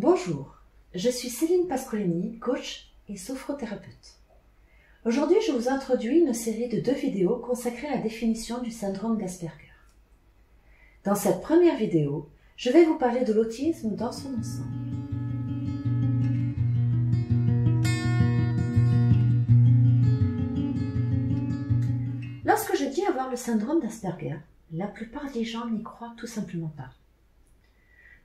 Bonjour, je suis Céline Pascolini, coach et sophrothérapeute. Aujourd'hui, je vous introduis une série de 2 vidéos consacrées à la définition du syndrome d'Asperger. Dans cette première vidéo, je vais vous parler de l'autisme dans son ensemble. Lorsque je dis avoir le syndrome d'Asperger, la plupart des gens n'y croient tout simplement pas.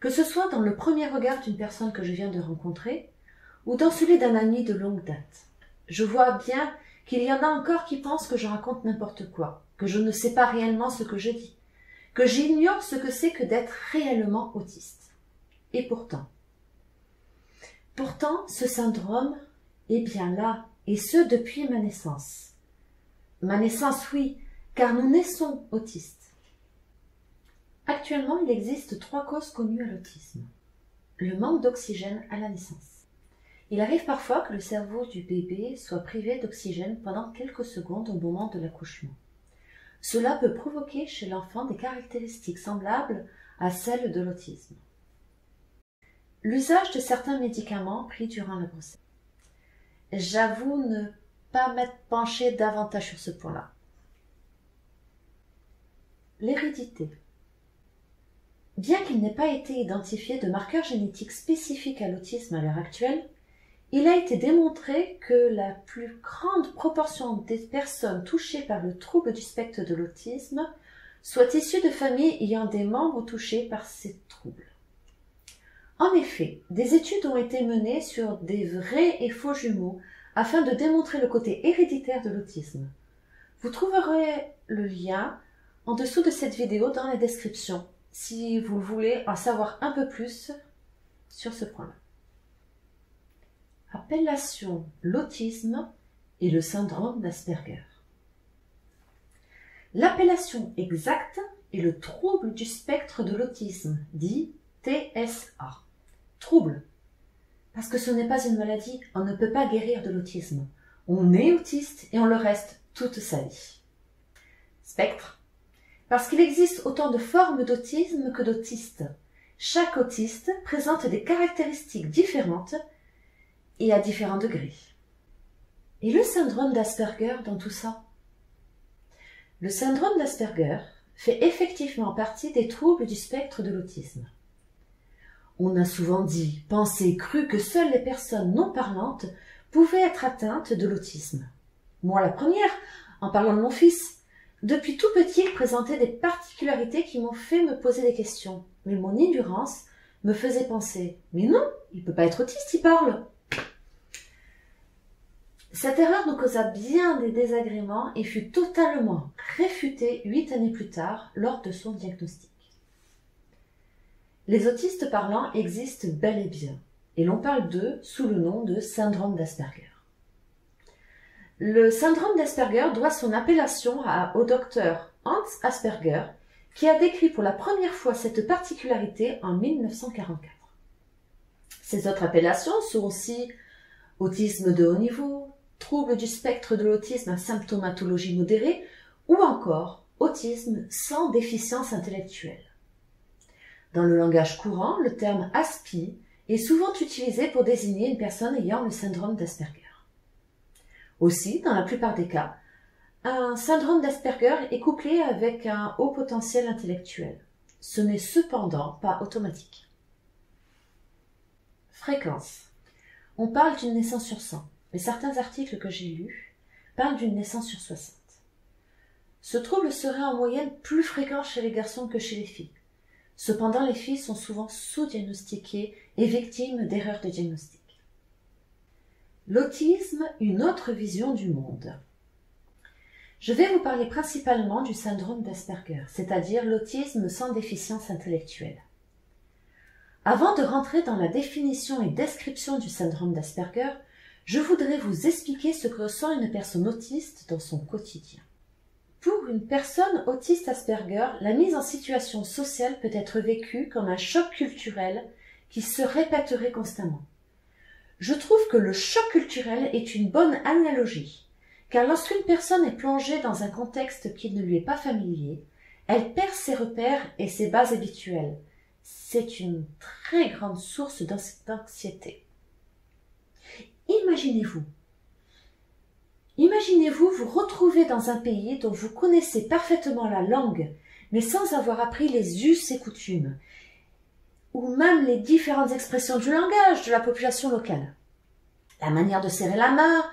Que ce soit dans le premier regard d'une personne que je viens de rencontrer ou dans celui d'un ami de longue date. Je vois bien qu'il y en a encore qui pensent que je raconte n'importe quoi, que je ne sais pas réellement ce que je dis, que j'ignore ce que c'est que d'être réellement autiste. Et pourtant, ce syndrome est bien là, et ce depuis ma naissance. Ma naissance, oui, car nous naissons autistes. Actuellement, il existe 3 causes connues à l'autisme. Le manque d'oxygène à la naissance. Il arrive parfois que le cerveau du bébé soit privé d'oxygène pendant quelques secondes au moment de l'accouchement. Cela peut provoquer chez l'enfant des caractéristiques semblables à celles de l'autisme. L'usage de certains médicaments pris durant la grossesse. J'avoue ne pas m'être penchée davantage sur ce point-là. L'hérédité. Bien qu'il n'ait pas été identifié de marqueurs génétiques spécifiques à l'autisme à l'heure actuelle, il a été démontré que la plus grande proportion des personnes touchées par le trouble du spectre de l'autisme soient issues de familles ayant des membres touchés par ces troubles. En effet, des études ont été menées sur des vrais et faux jumeaux afin de démontrer le côté héréditaire de l'autisme. Vous trouverez le lien en dessous de cette vidéo dans la description, si vous voulez en savoir un peu plus sur ce point-là. Appellation l'autisme et le syndrome d'Asperger. L'appellation exacte est le trouble du spectre de l'autisme, dit TSA. Trouble. Parce que ce n'est pas une maladie, on ne peut pas guérir de l'autisme. On est autiste et on le reste toute sa vie. Spectre. Parce qu'il existe autant de formes d'autisme que d'autistes. Chaque autiste présente des caractéristiques différentes et à différents degrés. Et le syndrome d'Asperger dans tout ça? Le syndrome d'Asperger fait effectivement partie des troubles du spectre de l'autisme. On a souvent dit, pensé, cru que seules les personnes non parlantes pouvaient être atteintes de l'autisme. Moi la première, en parlant de mon fils. Depuis tout petit, il présentait des particularités qui m'ont fait me poser des questions. Mais mon ignorance me faisait penser « Mais non, il ne peut pas être autiste, il parle !» Cette erreur nous causa bien des désagréments et fut totalement réfutée 8 années plus tard lors de son diagnostic. Les autistes parlants existent bel et bien, et l'on parle d'eux sous le nom de syndrome d'Asperger. Le syndrome d'Asperger doit son appellation au docteur Hans Asperger, qui a décrit pour la première fois cette particularité en 1944. Ces autres appellations sont aussi autisme de haut niveau, trouble du spectre de l'autisme à symptomatologie modérée ou encore autisme sans déficience intellectuelle. Dans le langage courant, le terme ASPI est souvent utilisé pour désigner une personne ayant le syndrome d'Asperger. Aussi, dans la plupart des cas, un syndrome d'Asperger est couplé avec un haut potentiel intellectuel. Ce n'est cependant pas automatique. Fréquence. On parle d'une naissance sur 100, mais certains articles que j'ai lus parlent d'une naissance sur 60. Ce trouble serait en moyenne plus fréquent chez les garçons que chez les filles. Cependant, les filles sont souvent sous-diagnostiquées et victimes d'erreurs de diagnostic. L'autisme, une autre vision du monde. Je vais vous parler principalement du syndrome d'Asperger, c'est-à-dire l'autisme sans déficience intellectuelle. Avant de rentrer dans la définition et description du syndrome d'Asperger, je voudrais vous expliquer ce que ressent une personne autiste dans son quotidien. Pour une personne autiste Asperger, la mise en situation sociale peut être vécue comme un choc culturel qui se répéterait constamment. Je trouve que le choc culturel est une bonne analogie, car lorsqu'une personne est plongée dans un contexte qui ne lui est pas familier, elle perd ses repères et ses bases habituelles. C'est une très très grande source d'anxiété. Imaginez-vous vous retrouver dans un pays dont vous connaissez parfaitement la langue, mais sans avoir appris les us et coutumes, ou même les différentes expressions du langage de la population locale. La manière de serrer la main,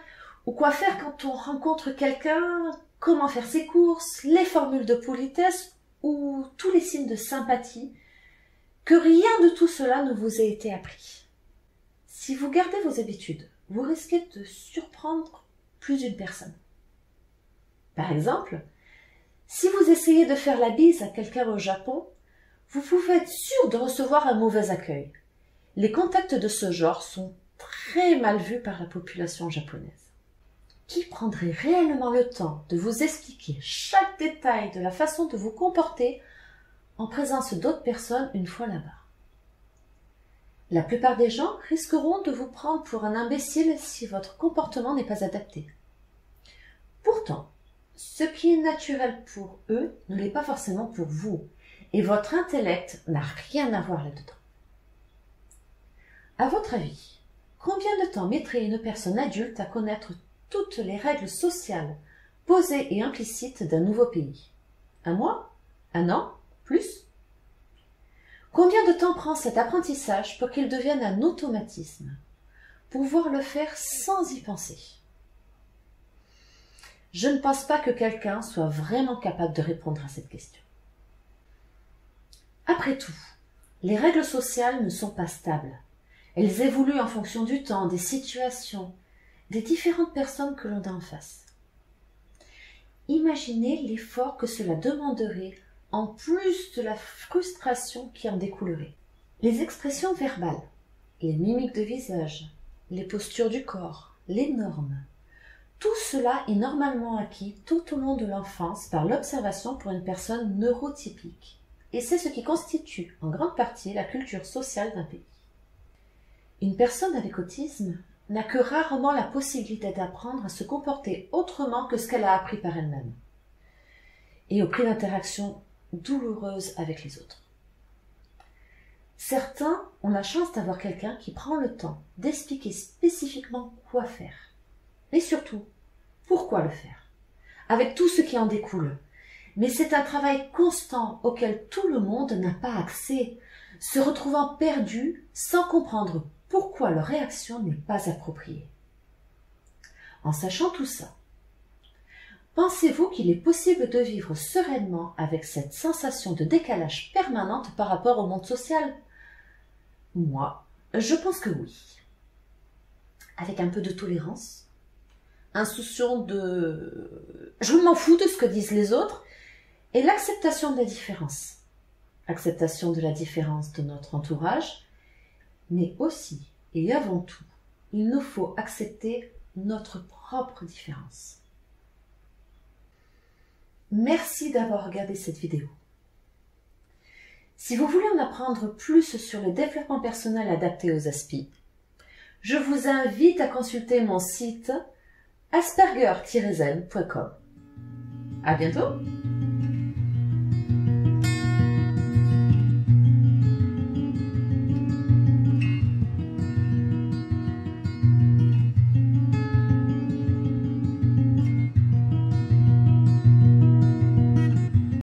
ou quoi faire quand on rencontre quelqu'un, comment faire ses courses, les formules de politesse ou tous les signes de sympathie, que rien de tout cela ne vous ait été appris. Si vous gardez vos habitudes, vous risquez de surprendre plus d'une personne. Par exemple, si vous essayez de faire la bise à quelqu'un au Japon, vous pouvez être sûr de recevoir un mauvais accueil. Les contacts de ce genre sont très mal vus par la population japonaise. Qui prendrait réellement le temps de vous expliquer chaque détail de la façon de vous comporter en présence d'autres personnes une fois là-bas? La plupart des gens risqueront de vous prendre pour un imbécile si votre comportement n'est pas adapté. Pourtant, ce qui est naturel pour eux ne l'est pas forcément pour vous, et votre intellect n'a rien à voir là-dedans. À votre avis, combien de temps mettrait une personne adulte à connaître toutes les règles sociales, posées et implicites d'un nouveau pays? Un mois? Un an? Plus? Combien de temps prend cet apprentissage pour qu'il devienne un automatisme? Pouvoir le faire sans y penser? Je ne pense pas que quelqu'un soit vraiment capable de répondre à cette question. Après tout, les règles sociales ne sont pas stables. Elles évoluent en fonction du temps, des situations, des différentes personnes que l'on a en face. Imaginez l'effort que cela demanderait en plus de la frustration qui en découlerait. Les expressions verbales, les mimiques de visage, les postures du corps, les normes, tout cela est normalement acquis tout au long de l'enfance par l'observation pour une personne neurotypique. Et c'est ce qui constitue en grande partie la culture sociale d'un pays. Une personne avec autisme n'a que rarement la possibilité d'apprendre à se comporter autrement que ce qu'elle a appris par elle-même, et au prix d'interactions douloureuses avec les autres. Certains ont la chance d'avoir quelqu'un qui prend le temps d'expliquer spécifiquement quoi faire, et surtout, pourquoi le faire, avec tout ce qui en découle. Mais c'est un travail constant auquel tout le monde n'a pas accès, se retrouvant perdu sans comprendre pourquoi leur réaction n'est pas appropriée. En sachant tout ça, pensez-vous qu'il est possible de vivre sereinement avec cette sensation de décalage permanente par rapport au monde social? Moi, je pense que oui. Avec un peu de tolérance, insouciant de « je m'en fous de ce que disent les autres » et l'acceptation de la différence. Acceptation de la différence de notre entourage, mais aussi et avant tout, il nous faut accepter notre propre différence. Merci d'avoir regardé cette vidéo. Si vous voulez en apprendre plus sur le développement personnel adapté aux Aspis, je vous invite à consulter mon site asperger-zen.com. À bientôt!